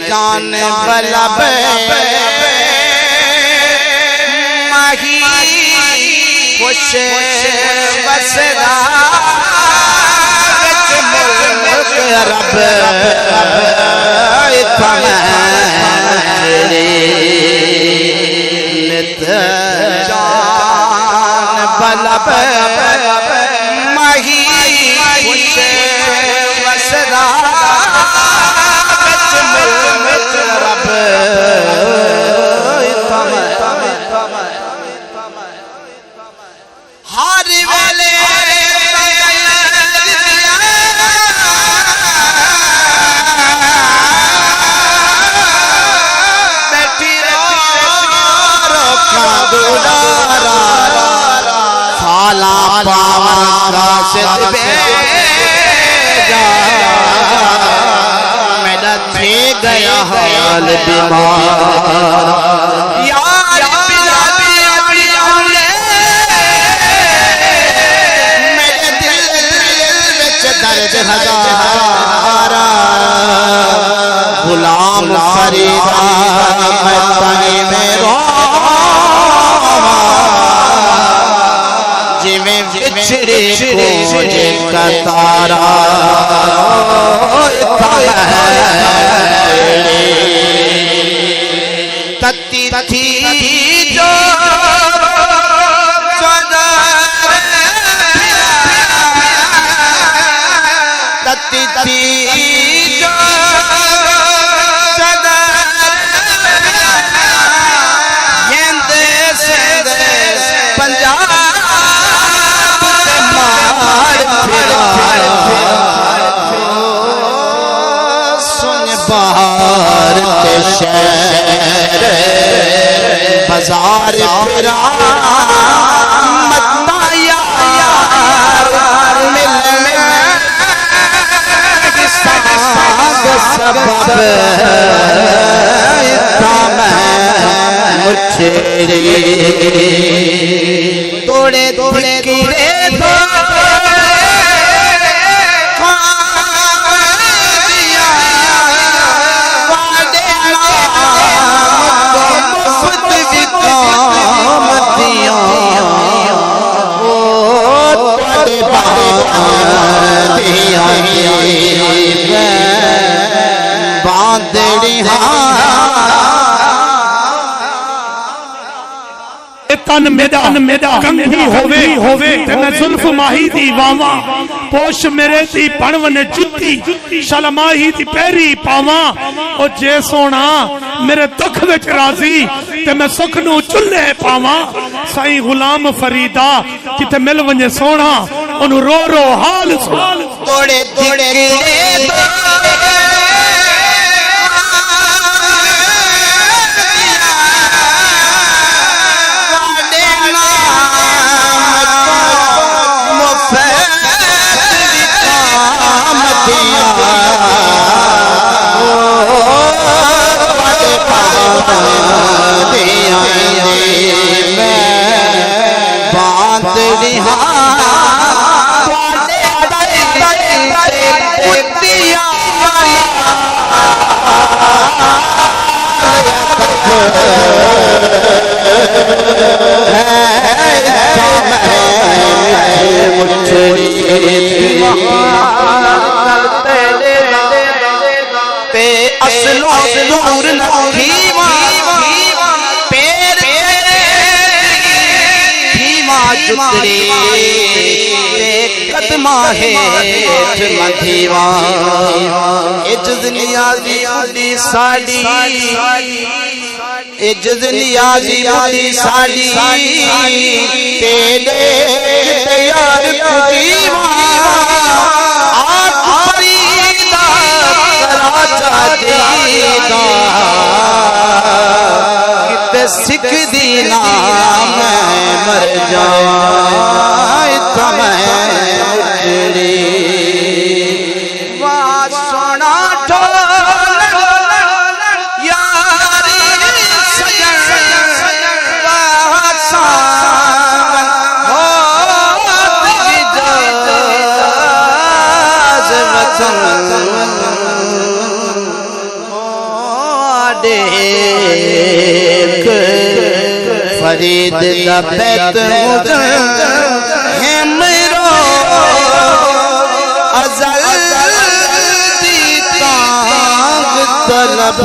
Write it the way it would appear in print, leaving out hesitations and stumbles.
जान बलब माही खुश बसदा मुल्क रब नित जान बलब माही खुश बसदा हर वेले बैठी साला पावन मेरा थे गया हाल बीमार हजारा गुलाम फरीदा मैं तने में जिमें बिछड़े को जिनका तारा तत्ती थी जो बाहर के शहर बाजार फिरा मताया सबब मुझे तोड़े तोड़े कीड़े तन मेरा कंघी होवे ते मैं जुल्फ माही दी वावा पोश मेरे दी पणवने जुत्ती शलमाही दी पैरी पावा ओ जे सोना मेरे दुख विच राजी ते मैं सुख नू चुल्ले पावा साईं गुलाम फरीदा किते मिल वने सोना ओनु रो रो हाल थोड़े थोड़े कदमा हेठ मधीवा इज्जत नियाज़ी बुढ़ी साड़ी इज्जत नियाज़ी बुढ़ी साड़ी तेरे तैयार कुदीवा आखरी दा कराचा दीदा किते सिख दी नाम मर जाए तमें सोना यारी सजन देख फरीद का बैत है मेरो अज़ल दी तांग तलब